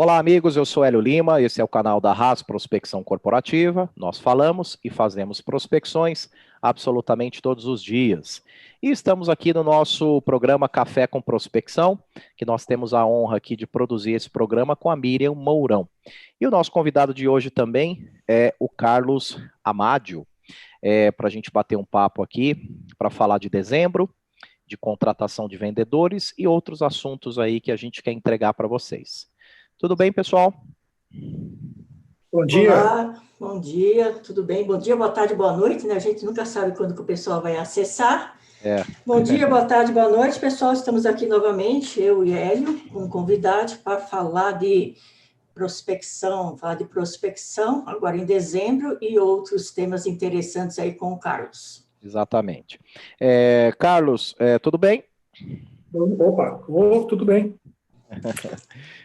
Olá, amigos, eu sou Hélio Lima, esse é o canal da Haas Prospecção Corporativa. Nós falamos e fazemos prospecções absolutamente todos os dias. E estamos aqui no nosso programa Café com Prospecção, que nós temos a honra aqui de produzir esse programa com a Miriam Mourão. E o nosso convidado de hoje também é o Carlos Amádio, para a gente bater um papo aqui, para falar de dezembro, de contratação de vendedores e outros assuntos aí que a gente quer entregar para vocês. Tudo bem, pessoal? Bom dia. Olá, bom dia, tudo bem? Bom dia, boa tarde, boa noite, né? A gente nunca sabe quando que o pessoal vai acessar. Bom dia, boa tarde, boa noite, pessoal. Estamos aqui novamente, eu e Hélio, com um convidado para falar de prospecção, agora em dezembro e outros temas interessantes aí com o Carlos. Exatamente. Carlos, tudo bem? Opa, tudo bem.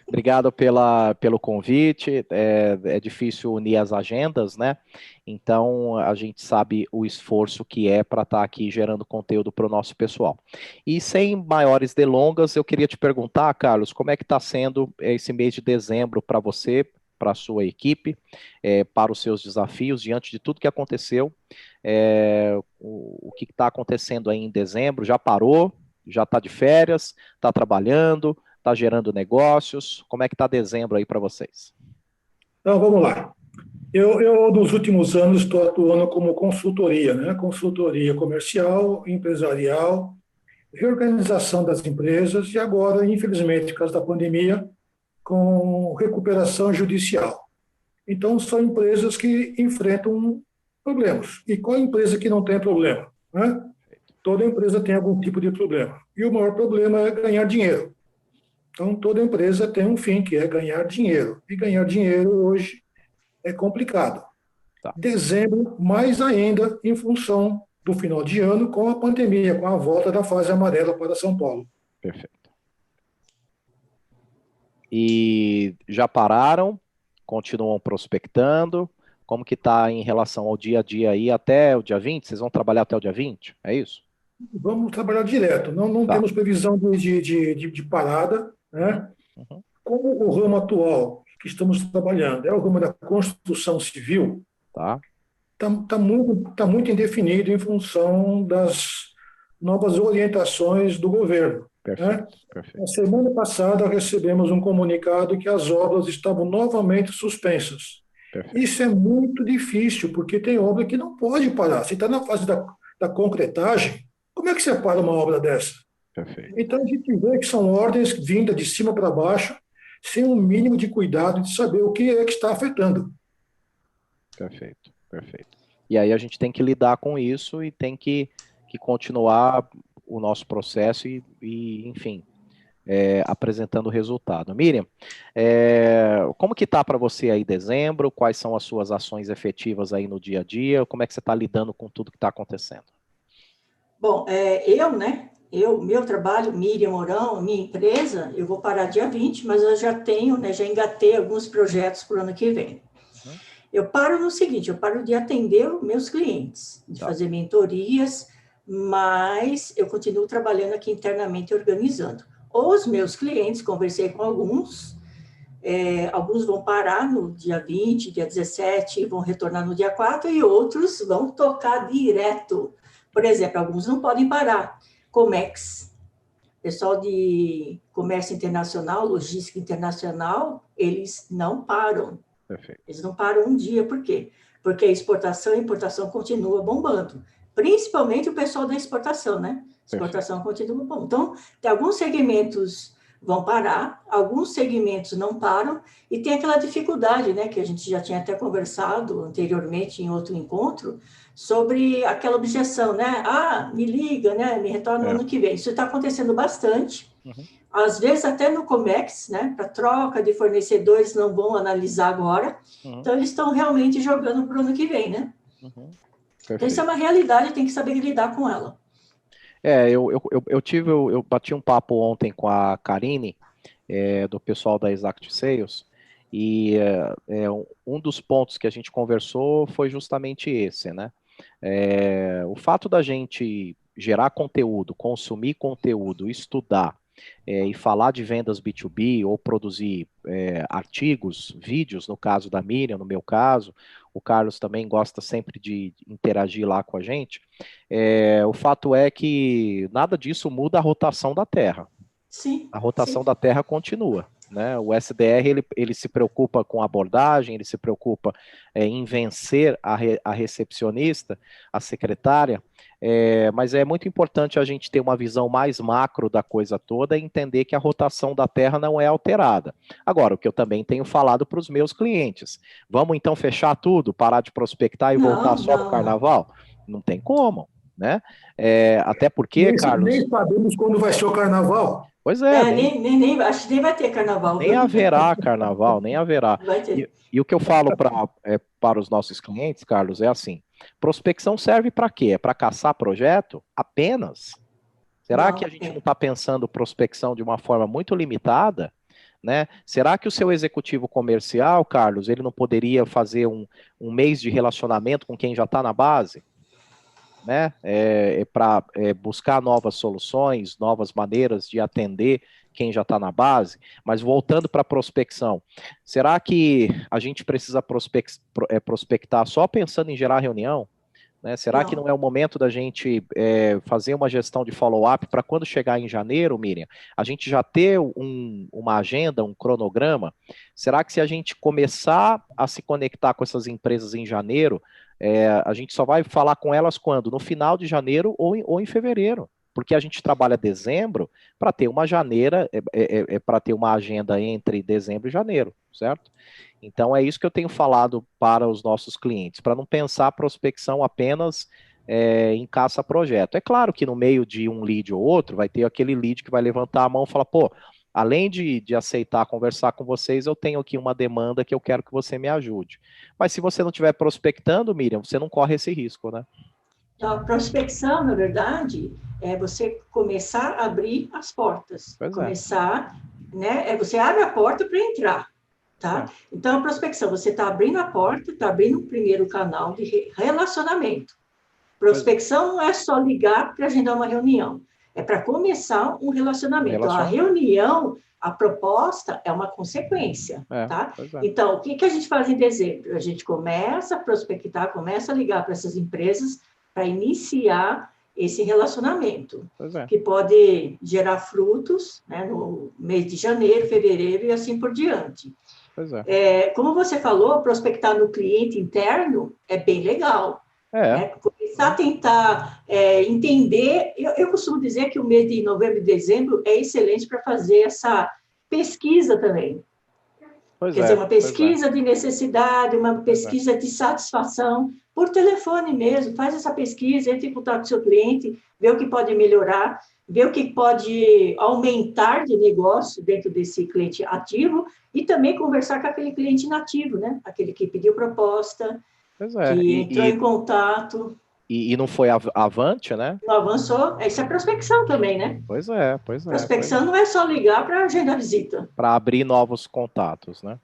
Obrigado pelo convite. É difícil unir as agendas, né? Então, a gente sabe o esforço que é para estar aqui gerando conteúdo para o nosso pessoal. E sem maiores delongas, eu queria te perguntar, Carlos, como é que está sendo esse mês de dezembro para você, para a sua equipe, para os seus desafios, diante de tudo que aconteceu? O que está acontecendo aí em dezembro? Já parou? Já está de férias? Está trabalhando? Está gerando negócios? Como é que está dezembro aí para vocês? Então, vamos lá. Eu, nos últimos anos, estou atuando como consultoria, né? Consultoria comercial, empresarial, reorganização das empresas e agora, infelizmente, por causa da pandemia, com recuperação judicial. Então, são empresas que enfrentam problemas. E qual empresa que não tem problema, né? Toda empresa tem algum tipo de problema. E o maior problema é ganhar dinheiro. Então, toda empresa tem um fim, que é ganhar dinheiro. E ganhar dinheiro hoje é complicado. Tá. Dezembro, mais ainda, em função do final de ano, com a pandemia, com a volta da fase amarela para São Paulo. Perfeito. E já pararam? Continuam prospectando? Como que está em relação ao dia a dia aí até o dia 20? Vocês vão trabalhar até o dia 20? É isso? Vamos trabalhar direto. Não Tá. temos previsão de parada, né? Uhum. Como o ramo atual que estamos trabalhando é o ramo da construção civil, Tá. tá muito indefinido em função das novas orientações do governo, né? Perfeito. Perfeito. Na semana passada recebemos um comunicado que as obras estavam novamente suspensas. Perfeito. Isso é muito difícil, porque tem obra que não pode parar. Se está na fase da concretagem, como é que você para uma obra dessa? Perfeito. Então a gente vê que são ordens vindas de cima para baixo, sem um mínimo de cuidado de saber o que é que está afetando. Perfeito. Perfeito. E aí a gente tem que lidar com isso e tem que continuar o nosso processo enfim, apresentando o resultado. Miriam, como que tá para você aí dezembro? Quais são as suas ações efetivas aí no dia a dia? Como é que você está lidando com tudo que está acontecendo? Bom, meu trabalho, Miriam Mourão, minha empresa, eu vou parar dia 20, mas eu já tenho, né, já engatei alguns projetos para o ano que vem. Uhum. Eu paro no seguinte, eu paro de atender meus clientes, de fazer mentorias, mas eu continuo trabalhando aqui internamente organizando. Os meus clientes, conversei com alguns, alguns vão parar no dia 20, dia 17, vão retornar no dia 4, e outros vão tocar direto. Por exemplo, alguns não podem parar. Comex, pessoal de comércio internacional, logística internacional, eles não param. Perfeito. Eles não param um dia, por quê? Porque a exportação e a importação continua bombando. Principalmente o pessoal da exportação, né? Exportação continua bombando. Então, tem alguns segmentos vão parar, alguns segmentos não param, e tem aquela dificuldade, né, que a gente já tinha até conversado anteriormente em outro encontro, sobre aquela objeção, né? Ah, me liga, né? Me retorna no ano que vem. Isso está acontecendo bastante. Uhum. Às vezes até no Comex, né? Para troca de fornecedores, não vão analisar agora. Uhum. Então, eles estão realmente jogando para o ano que vem, né? Uhum. Então, isso é uma realidade, tem que saber lidar com ela. Eu bati um papo ontem com a Karine, do pessoal da Exact Sales, e um dos pontos que a gente conversou foi justamente esse, né? O fato da gente gerar conteúdo, consumir conteúdo, estudar, e falar de vendas B2B ou produzir artigos, vídeos, no caso da Miriam, no meu caso, o Carlos também gosta sempre de interagir lá com a gente, o fato é que nada disso muda a rotação da Terra. Sim, A rotação sim. da Terra continua. Né? O SDR ele se preocupa com a abordagem, ele se preocupa em vencer a recepcionista, a secretária, mas é muito importante a gente ter uma visão mais macro da coisa toda e entender que a rotação da Terra não é alterada. Agora, o que eu também tenho falado para os meus clientes, vamos então fechar tudo, parar de prospectar e voltar só para o Carnaval? Não tem como. Né? Até porque, Carlos... Nem sabemos quando vai ser o Carnaval. Pois acho que nem vai ter Carnaval. Nem haverá Carnaval, nem haverá. Vai ter. E o que eu falo para os nossos clientes, Carlos, é assim, prospecção serve para quê? É para caçar projeto? Apenas? Será que a gente não está pensando prospecção de uma forma muito limitada? Né? Será que o seu executivo comercial, Carlos, ele não poderia fazer um mês de relacionamento com quem já está na base? Né? Para buscar novas soluções, novas maneiras de atender quem já está na base, mas voltando para a prospecção, será que a gente precisa prospectar só pensando em gerar reunião? Né? Será que não é o momento da gente fazer uma gestão de follow-up para quando chegar em janeiro, Miriam, a gente já ter uma agenda, um cronograma? Será que se a gente começar a se conectar com essas empresas em janeiro, a gente só vai falar com elas quando? No final de janeiro ou em fevereiro? Porque a gente trabalha dezembro para ter uma para ter uma agenda entre dezembro e janeiro, certo? Então é isso que eu tenho falado para os nossos clientes, para não pensar a prospecção apenas em caça-projeto. É claro que no meio de um lead ou outro, vai ter aquele lead que vai levantar a mão e falar, pô, além de aceitar conversar com vocês, eu tenho aqui uma demanda que eu quero que você me ajude. Mas se você não estiver prospectando, Miriam, você não corre esse risco, né? Então, a prospecção, na verdade, é você começar a abrir as portas. Né? Você abre a porta para entrar, tá? Então, a prospecção, você está abrindo a porta, está abrindo um primeiro canal de relacionamento. Prospecção não é só ligar para agendar uma reunião, é para começar um relacionamento. A reunião, a proposta é uma consequência, tá? Então, o que a gente faz em dezembro? A gente começa a prospectar, começa a ligar para essas empresas para iniciar esse relacionamento, que pode gerar frutos, né, no mês de janeiro, fevereiro e assim por diante. Como você falou, prospectar no cliente interno é bem legal. Né? Começar a tentar entender. Eu costumo dizer que o mês de novembro e dezembro é excelente para fazer essa pesquisa também. Quer dizer, uma pesquisa de necessidade, uma pesquisa de satisfação, por telefone mesmo, faz essa pesquisa, entre em contato com o seu cliente, vê o que pode melhorar, vê o que pode aumentar de negócio dentro desse cliente ativo e também conversar com aquele cliente inativo, né? Aquele que pediu proposta, que entrou em contato. E não foi avante, né? Não avançou. Isso é prospecção também, né? Pois é. Prospecção não é só ligar para agendar visita. Para abrir novos contatos, né?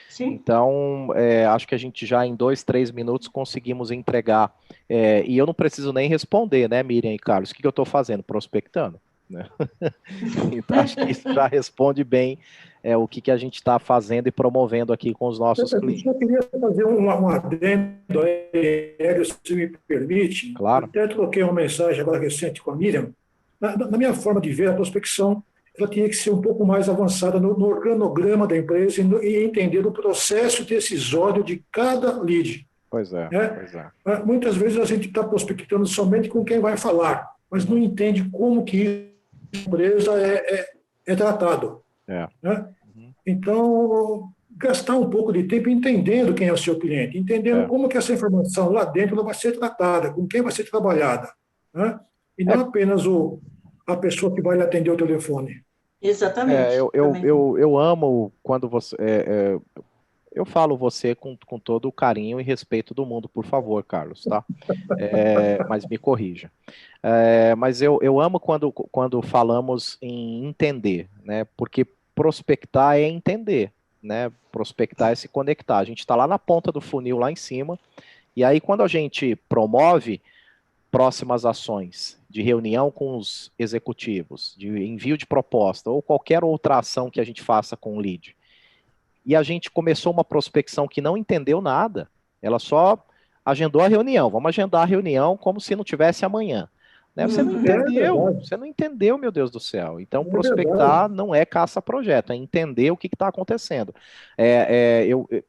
Sim. Então, acho que a gente já em 2, 3 minutos conseguimos entregar. E eu não preciso nem responder, né, Miriam e Carlos? O que eu estou fazendo? Prospectando. Né? Então, acho que isso já responde bem o que a gente está fazendo e promovendo aqui com os nossos clientes. Eu queria fazer um adendo aí, Hélio, se me permite. Claro. Eu até troquei uma mensagem agora recente com a Miriam. Na minha forma de ver, a prospecção ela tinha que ser um pouco mais avançada no organograma da empresa e entender o processo decisório de cada lead. Pois é. Muitas vezes a gente está prospectando somente com quem vai falar, mas não entende como que a empresa é tratado. Né? Então, gastar um pouco de tempo entendendo quem é o seu cliente, entendendo como que essa informação lá dentro ela vai ser tratada, com quem vai ser trabalhada. Né? E não apenas a pessoa que vai lhe atender o telefone. Exatamente. Eu amo quando você... eu falo você com todo o carinho e respeito do mundo, por favor, Carlos, tá? Mas me corrija. Mas eu amo quando falamos em entender, né? Porque prospectar é entender, né? Prospectar é se conectar. A gente está lá na ponta do funil, lá em cima, e aí quando a gente promove próximas ações de reunião com os executivos, de envio de proposta, ou qualquer outra ação que a gente faça com o lead, e a gente começou uma prospecção que não entendeu nada, ela só agendou a reunião, vamos agendar a reunião como se não tivesse amanhã. Né? Você não entendeu, meu Deus do céu. Então, prospectar não é caça-projeto, é entender o que está acontecendo.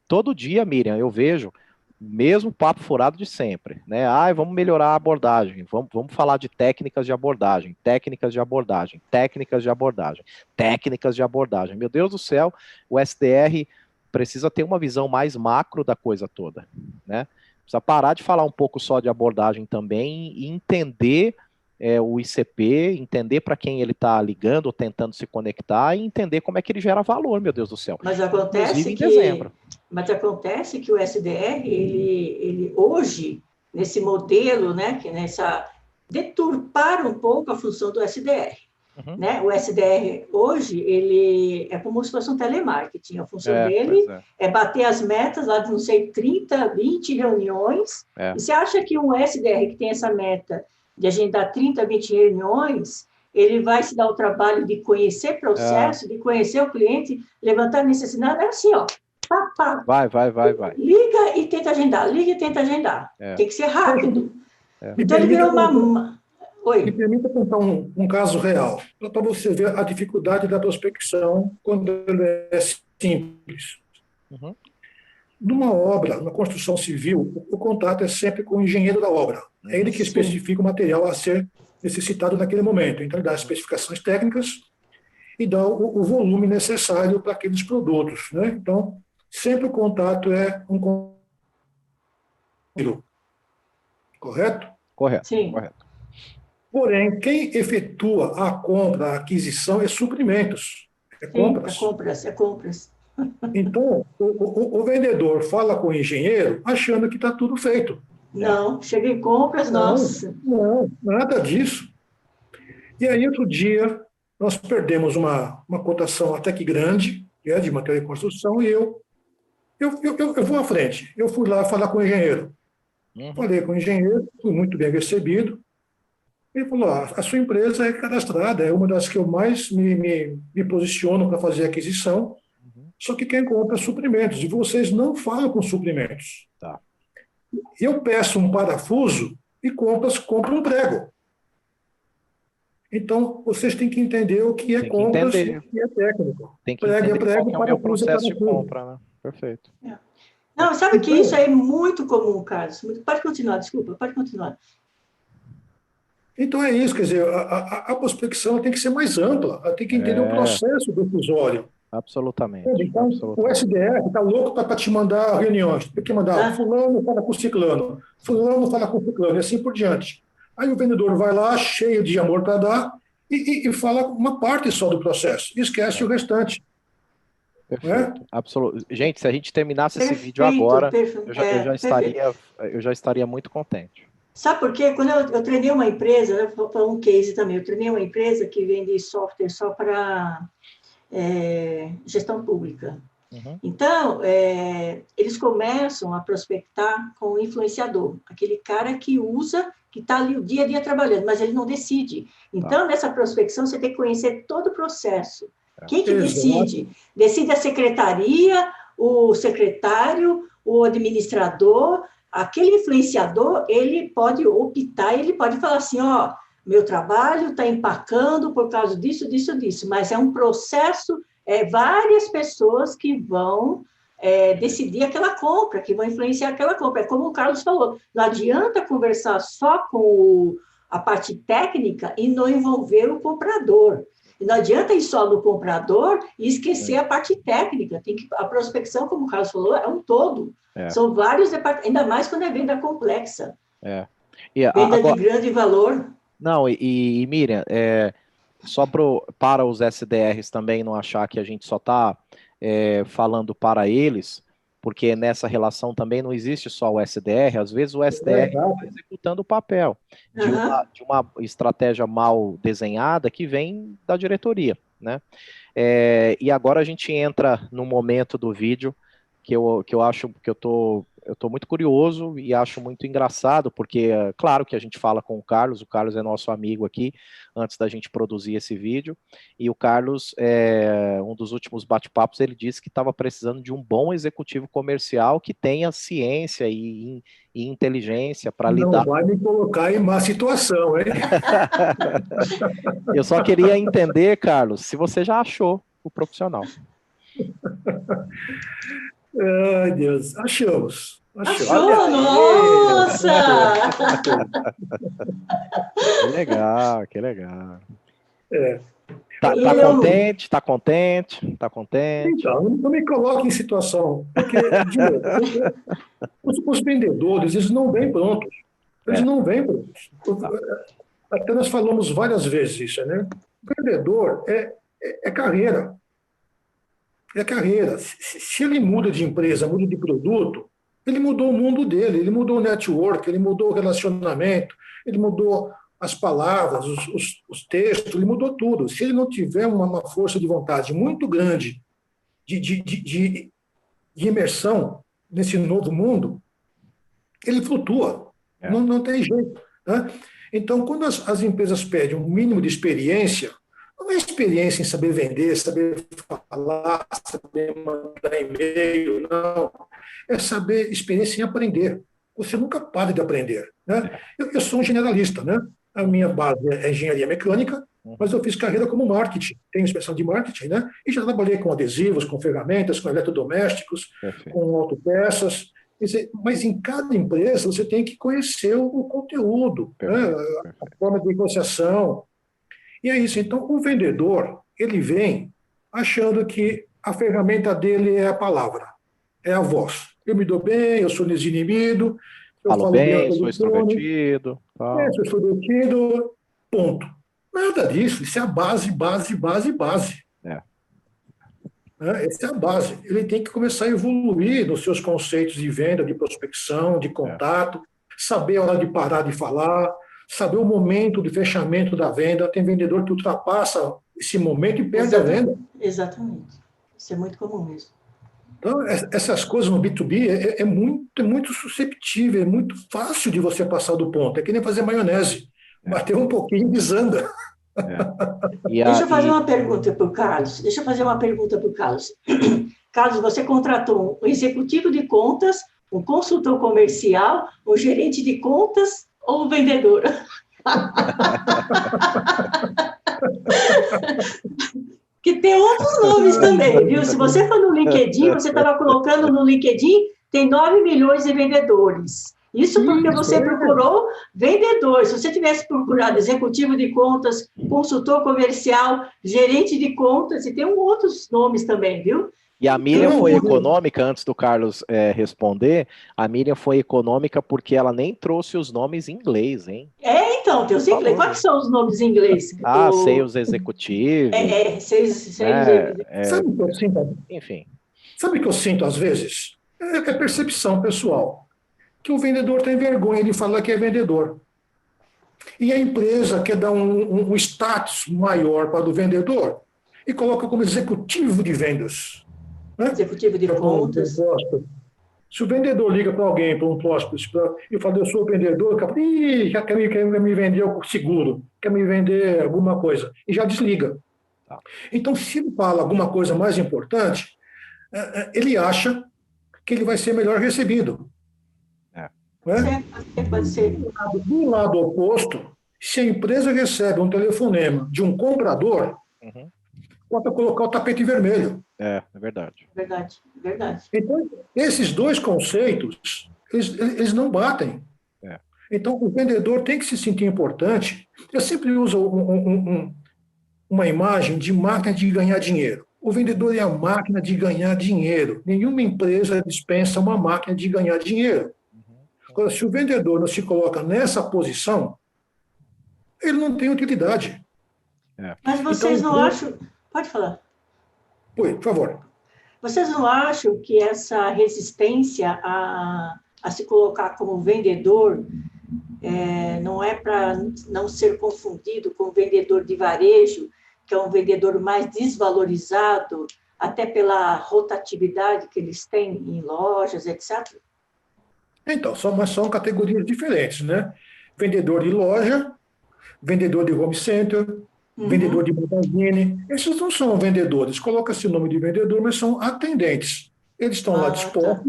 Todo dia, Miriam, eu vejo mesmo papo furado de sempre, né? Vamos melhorar a abordagem, vamos falar de técnicas de abordagem, técnicas de abordagem, técnicas de abordagem, técnicas de abordagem. Meu Deus do céu, o SDR precisa ter uma visão mais macro da coisa toda, né? Precisa parar de falar um pouco só de abordagem também e entender o ICP, entender para quem ele está ligando ou tentando se conectar e entender como é que ele gera valor, meu Deus do céu. Mas acontece que o SDR, ele hoje, nesse modelo, né, deturpar um pouco a função do SDR. Né? O SDR hoje, ele é como se fosse um telemarketing. A função dele é bater as metas lá de, não sei, 30, 20 reuniões. E você acha que um SDR que tem essa meta de agendar 30, 20 reuniões, ele vai se dar o trabalho de conhecer processo, de conhecer o cliente, levantar a necessidade? É assim, ó. Pá, pá. Vai. Liga e tenta agendar, Tem que ser rápido. Então, ele virou uma... Me permita contar um caso real, para você ver a dificuldade da prospecção quando ela é simples. Numa obra, na construção civil, o contato é sempre com o engenheiro da obra. É ele que especifica o material a ser necessitado naquele momento. Então, ele dá as especificações técnicas e dá o volume necessário para aqueles produtos. Né? Então, sempre o contato é um contato. Correto? Correto. Sim. Correto. Porém, quem efetua a compra, a aquisição, é suprimentos, é compras. É compras. Então, o vendedor fala com o engenheiro achando que está tudo feito. Não, chega em compras, nossa. Não, nada disso. E aí, outro dia, nós perdemos uma cotação até que grande, de material de construção, e eu vou à frente. Eu fui lá falar com o engenheiro. Falei com o engenheiro, fui muito bem recebido. Ele falou, a sua empresa é cadastrada, é uma das que eu mais me posiciono para fazer aquisição, só que quem compra é suprimentos, e vocês não falam com suprimentos. Tá. Eu peço um parafuso e compram um prego. Então, vocês têm que entender o que é compras e o que é técnico. Tem que entender qual que é o meu processo de compra, né? Perfeito. Não, sabe que isso é muito comum, Carlos. Pode continuar, desculpa, pode continuar. Então é isso, quer dizer, a prospecção tem que ser mais ampla, ela tem que entender o processo decisório. Absolutamente. Então, o SDR está louco para te mandar reuniões, tem que mandar fulano fala com ciclano, fulano fala com ciclano, e assim por diante. Aí o vendedor vai lá, cheio de amor para dar, e fala uma parte só do processo, e esquece o restante. Perfeito. Absoluto. Gente, se a gente terminasse esse vídeo agora, eu já estaria muito contente. Sabe por quê? Quando eu treinei uma empresa, vou falar um case também, eu treinei uma empresa que vende software só para gestão pública. Então, eles começam a prospectar com o influenciador, aquele cara que usa, que está ali o dia a dia trabalhando, mas ele não decide. Então, nessa prospecção, você tem que conhecer todo o processo. Quem que decide? Decide a secretaria, o secretário, o administrador. Aquele influenciador, ele pode optar, ele pode falar assim, ó, meu trabalho está empacando por causa disso, mas é um processo, várias pessoas que vão decidir aquela compra, que vão influenciar aquela compra. É como o Carlos falou, não adianta conversar só com a parte técnica e não envolver o comprador. E não adianta ir só no comprador e esquecer a parte técnica. A prospecção, como o Carlos falou, é um todo. São vários departamentos, ainda mais quando é venda complexa. Venda de grande valor. Não, e Miriam, só para os SDRs também não achar que a gente só está falando para eles, porque nessa relação também não existe só o SDR, às vezes o SDR está executando o papel de uma estratégia mal desenhada que vem da diretoria, né? E agora a gente entra no momento do vídeo que eu acho que eu estou eu estou muito curioso e acho muito engraçado, porque, claro que a gente fala com o Carlos é nosso amigo aqui, antes da gente produzir esse vídeo, e o Carlos, um dos últimos bate-papos, ele disse que estava precisando de um bom executivo comercial que tenha ciência e inteligência para lidar. Não vai me colocar em má situação, hein? Eu só queria entender, Carlos, se você já achou o profissional. Ai, Deus, achamos. Achou? Nossa! Que legal, que legal. É. Tá contente? Então, não me coloque em situação, porque, de novo, os vendedores, eles não vêm prontos. Eles não vêm prontos. Até nós falamos várias vezes isso, né? O vendedor é carreira. É carreira. Se ele muda de empresa, muda de produto, ele mudou o mundo dele, ele mudou o network, ele mudou o relacionamento, ele mudou as palavras, os textos, ele mudou tudo. Se ele não tiver uma força de vontade muito grande de imersão nesse novo mundo, ele flutua. Não tem jeito. Né? Então, quando as empresas pedem um mínimo de experiência, não é experiência em saber vender, saber falar, saber mandar e-mail, não. É saber experiência em aprender. Você nunca para de aprender. Né? Eu sou um generalista, né? A minha base é engenharia mecânica, mas eu fiz carreira como marketing, tenho inspeção de marketing, né? E já trabalhei com adesivos, com ferramentas, com eletrodomésticos, com autopeças. Mas em cada empresa você tem que conhecer o conteúdo, né? A forma de negociação. E é isso. Então, o vendedor, ele vem achando que a ferramenta dele é a palavra, é a voz. Eu me dou bem, eu sou desinibido, eu falo bem, sou extrovertido. Sou extrovertido, ponto. Nada disso. Isso é a base. Essa é a base. Ele tem que começar a evoluir nos seus conceitos de venda, de prospecção, de contato, saber a hora de parar de falar, saber o momento de fechamento da venda. Tem vendedor que ultrapassa esse momento e perde a venda. Exatamente. Isso é muito comum mesmo. Então, essas coisas no B2B é muito susceptível, é muito fácil de você passar do ponto. É que nem fazer maionese. Bater um pouquinho e desanda. Deixa eu fazer uma pergunta para o Carlos. Carlos, você contratou um executivo de contas, um consultor comercial, um gerente de contas ou um vendedor? Que tem outros nomes também, viu? Se você for no LinkedIn, você estava colocando no LinkedIn, tem 9 milhões de vendedores. Isso porque você procurou vendedor. Se você tivesse procurado executivo de contas, consultor comercial, gerente de contas, e tem outros nomes também, viu? E a Miriam foi econômica, antes do Carlos responder, a Miriam foi econômica porque ela nem trouxe os nomes em inglês, hein? Então, tem os inglês. Quais são os nomes em inglês? Sales executivos. Sabe o que eu sinto? Enfim. Sabe o que eu sinto às vezes? É percepção pessoal. Que o vendedor tem vergonha de falar que é vendedor. E a empresa quer dar um status maior para o vendedor e coloca como executivo de vendas. Né? Executivo de contas. Se o vendedor liga para alguém, para um prospect, e fala, eu sou vendedor, já quer me vender o seguro, quer me vender alguma coisa, e já desliga. Então, se ele fala alguma coisa mais importante, ele acha que ele vai ser melhor recebido. Né? Pode ser. Do lado oposto, se a empresa recebe um telefonema de um comprador, pode colocar o tapete vermelho. É verdade. Verdade. Então, esses dois conceitos, eles não batem. Então, o vendedor tem que se sentir importante. Eu sempre uso uma imagem de máquina de ganhar dinheiro. O vendedor é a máquina de ganhar dinheiro. Nenhuma empresa dispensa uma máquina de ganhar dinheiro. Agora, se o vendedor não se coloca nessa posição, ele não tem utilidade. Mas vocês não acham... Pode falar. Oi, por favor. Vocês não acham que essa resistência a se colocar como vendedor não é para não ser confundido com o vendedor de varejo, que é um vendedor mais desvalorizado, até pela rotatividade que eles têm em lojas, etc.? Então, mas são categorias diferentes, né? Vendedor de loja, vendedor de home center, vendedor Uhum. de magazine. Esses não são vendedores, coloca-se o nome de vendedor, mas são atendentes. Eles estão lá Ah, tá.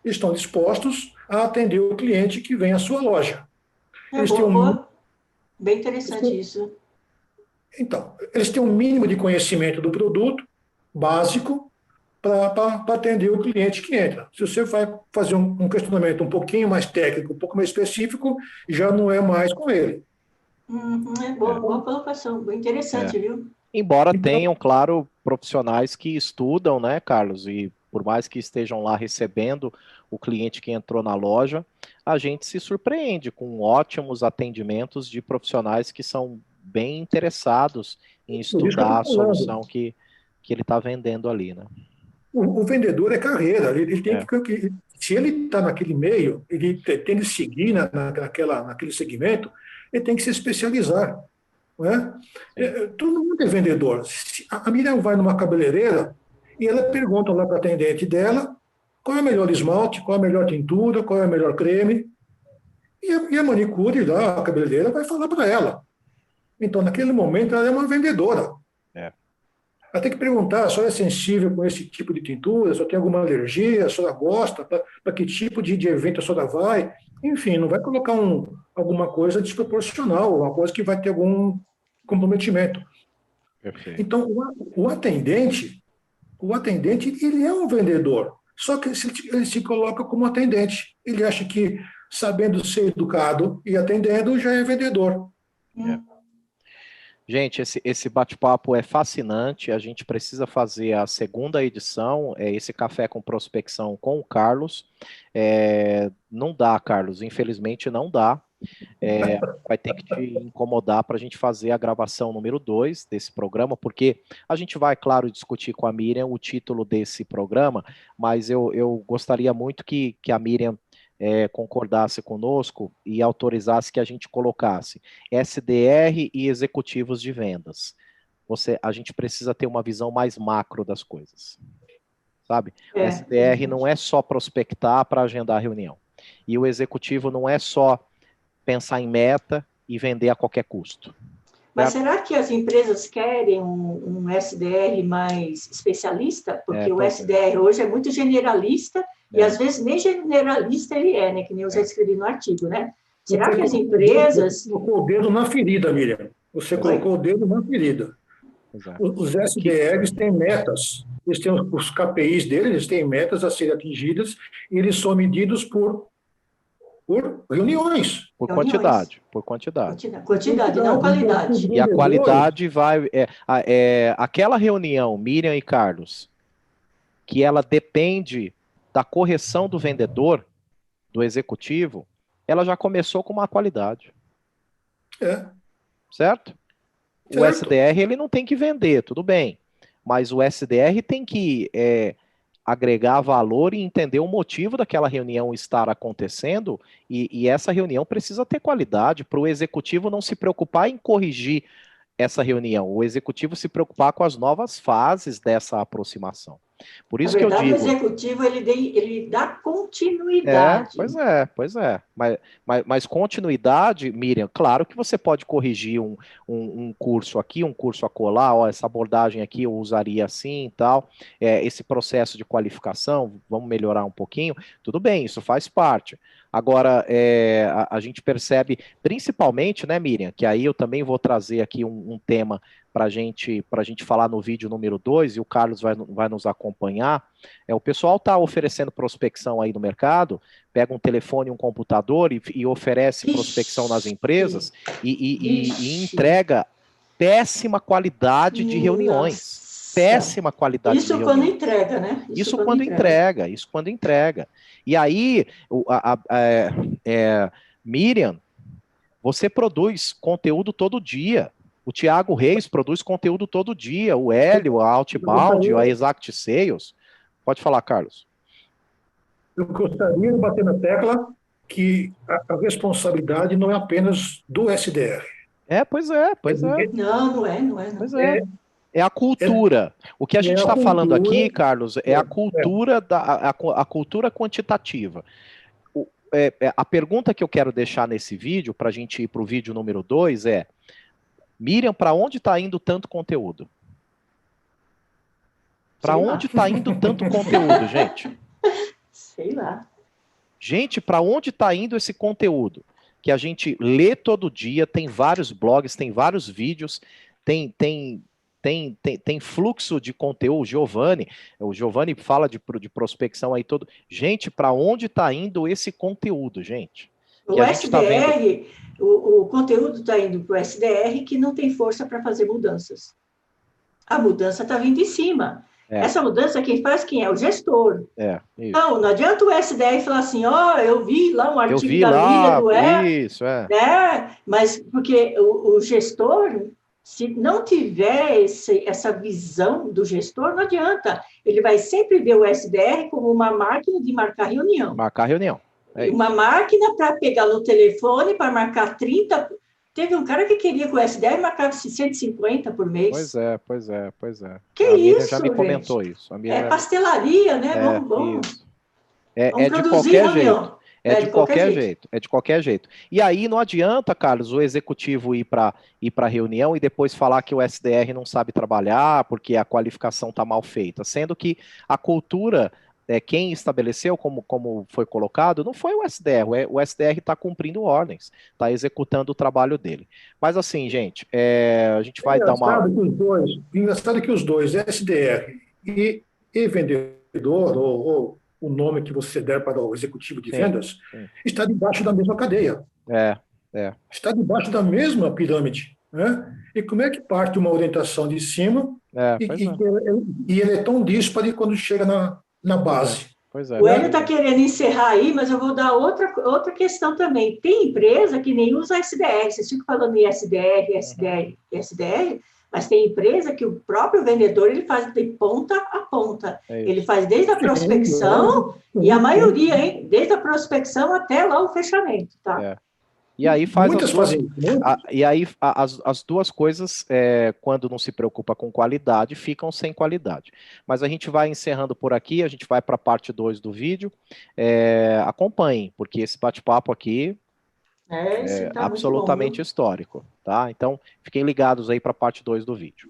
estão dispostos a atender o cliente que vem à sua loja. É Eles têm boa, um, boa. Bem interessante isso. então, eles têm um mínimo de conhecimento do produto básico para atender o cliente que entra. Se você vai fazer um questionamento um pouquinho mais técnico, um pouco mais específico, já não é mais com ele. É É, boa, boa colocação. Bem é. interessante, viu? Embora Então, tenham, claro, profissionais que estudam, né, Carlos? E por mais que estejam lá recebendo o cliente que entrou na loja, a gente se surpreende com ótimos atendimentos de profissionais que são bem interessados em por isso que eu estudar estou a falando. solução que ele está vendendo ali, né? O vendedor é carreira, ele tem É, se ele está naquele meio, ele tem de seguir naquele segmento, ele tem que se especializar. Não é? sim. Todo mundo é vendedor. A Miriam vai numa cabeleireira e ela pergunta lá para a atendente dela qual é o melhor esmalte, qual é a melhor tintura, qual é o melhor creme, e a manicure lá, a cabeleireira, vai falar para ela. Então, naquele momento, ela é uma vendedora. É. Ela tem que perguntar, a senhora é sensível com esse tipo de tintura? A senhora tem alguma alergia? A senhora gosta? Para que tipo de evento a senhora vai? Enfim, não vai colocar alguma coisa desproporcional, uma coisa que vai ter algum comprometimento. Perfeito. Então, o atendente, ele é um vendedor. Só que ele se coloca como atendente. Ele acha que, sabendo ser educado e atendendo, já é vendedor. É. Hum. Gente, esse bate-papo é fascinante. A gente precisa fazer a segunda edição, esse café com prospecção com o Carlos. Não dá, Carlos, infelizmente não dá. Vai ter que te incomodar para a gente fazer a gravação número 2 desse programa, porque a gente vai, claro, discutir com a Miriam o título desse programa, mas eu gostaria muito que a Miriam concordasse conosco e autorizasse que a gente colocasse SDR e executivos de vendas. A gente precisa ter uma visão mais macro das coisas, sabe? O SDR não Verdade. é só prospectar para agendar a reunião. E o executivo não é só pensar em meta e vender a qualquer custo. Mas Certo? será que as empresas querem um SDR mais especialista? Porque o Pois é. SDR hoje é muito generalista e É. às vezes nem generalista ele é, né? Que nem eu já escrevi no artigo, né? Será Você que as você empresas... colocou o dedo na ferida, Miriam. Você Pois é. colocou o dedo na ferida. Pois é. Os SDRs têm metas, eles têm os KPIs deles, eles têm metas a serem atingidas e eles são medidos por reuniões. Por Reuniões. quantidade, por quantidade. Quantidade, não Então, os qualidade. E a vendedores, qualidade vai. Aquela reunião, Miriam e Carlos, que ela depende da correção do vendedor, do executivo, ela já começou com uma qualidade, é, certo? O certo. SDR ele não tem que vender, tudo bem, mas o SDR tem que agregar valor e entender o motivo daquela reunião estar acontecendo, e essa reunião precisa ter qualidade para o executivo não se preocupar em corrigir essa reunião, o executivo se preocupar com as novas fases dessa aproximação. Por Na isso que eu verdade, o digo, executivo ele dá continuidade. pois é. Mas continuidade, Miriam, claro que você pode corrigir um curso aqui, um curso acolá, ó, essa abordagem aqui eu usaria assim e tal, esse processo de qualificação, vamos melhorar um pouquinho, tudo bem, isso faz parte. Agora, a gente percebe, principalmente, né, Miriam, que aí eu também vou trazer aqui um tema para a gente falar no vídeo número 2, e o Carlos vai nos acompanhar. O pessoal está oferecendo prospecção aí no mercado, pega um telefone, um computador e oferece prospecção nas empresas e Vixe. entrega péssima qualidade de reuniões. Nossa. Péssima qualidade de Isso quando reuniões. entrega, né? Isso quando entrega, isso quando entrega. E aí, Miriam, você produz conteúdo todo dia. O Thiago Reis produz conteúdo todo dia. O Hélio, a Eu Outbound, a gostaria, Exact Sales. Pode falar, Carlos. eu gostaria de bater na tecla que a responsabilidade não é apenas do SDR. Pois é, pois é, Não, não é, não é, pois não. é. É a cultura. O que a gente É a está falando cultura. aqui, Carlos, é a cultura a cultura quantitativa. a pergunta que eu quero deixar nesse vídeo, para a gente ir para o vídeo número 2, é: Miriam, para onde está indo tanto conteúdo? Para onde está indo tanto conteúdo, gente? Sei lá. Gente, para onde está indo esse conteúdo? Que a gente lê todo dia, tem vários blogs, tem vários vídeos, tem fluxo de conteúdo. O Giovanni fala de prospecção aí todo. Gente, para onde está indo esse conteúdo, gente? O SDR, o conteúdo está indo para o SDR que não tem força para fazer mudanças. A mudança está vindo de cima. Essa mudança quem faz quem é? O gestor. Então, não adianta o SDR falar assim, eu vi lá um artigo da Miriam do isso, mas porque o gestor, se não tiver essa visão do gestor, não adianta. Ele vai sempre ver o SDR como uma máquina de marcar reunião. Marcar reunião. Uma máquina para pegar no telefone, para marcar 30... Teve um cara que queria que o SDR marcasse 150 por mês. Pois é. Que a Miriam isso, já me comentou gente? isso. Pastelaria, né? Vamos de qualquer jeito. É de qualquer jeito. E aí não adianta, Carlos, o executivo ir para a reunião e depois falar que o SDR não sabe trabalhar porque a qualificação está mal feita, sendo que a cultura, quem estabeleceu, como foi colocado, não foi o SDR. O SDR está cumprindo ordens, está executando o trabalho dele. Mas assim, gente, a gente vai dar uma... Engraçado que os dois, SDR e vendedor, ou o nome que você der para o executivo de vendas, está debaixo da mesma cadeia. Está debaixo da mesma pirâmide. Né? E como é que parte uma orientação de cima e ele é tão díspare quando chega na base? O Hélio está querendo encerrar aí, mas eu vou dar outra questão também. Tem empresa que nem usa SDR. Vocês ficam falando em SDR, mas tem empresa que o próprio vendedor ele faz de ponta a ponta. Ele faz desde a prospecção, e a maioria, hein? Desde a prospecção até lá o fechamento, tá? E aí faz as duas coisas, quando não se preocupa com qualidade, ficam sem qualidade. Mas a gente vai encerrando por aqui, a gente vai para a parte 2 do vídeo. Acompanhem, porque esse bate-papo aqui é absolutamente histórico, tá? Então, fiquem ligados aí para a parte 2 do vídeo.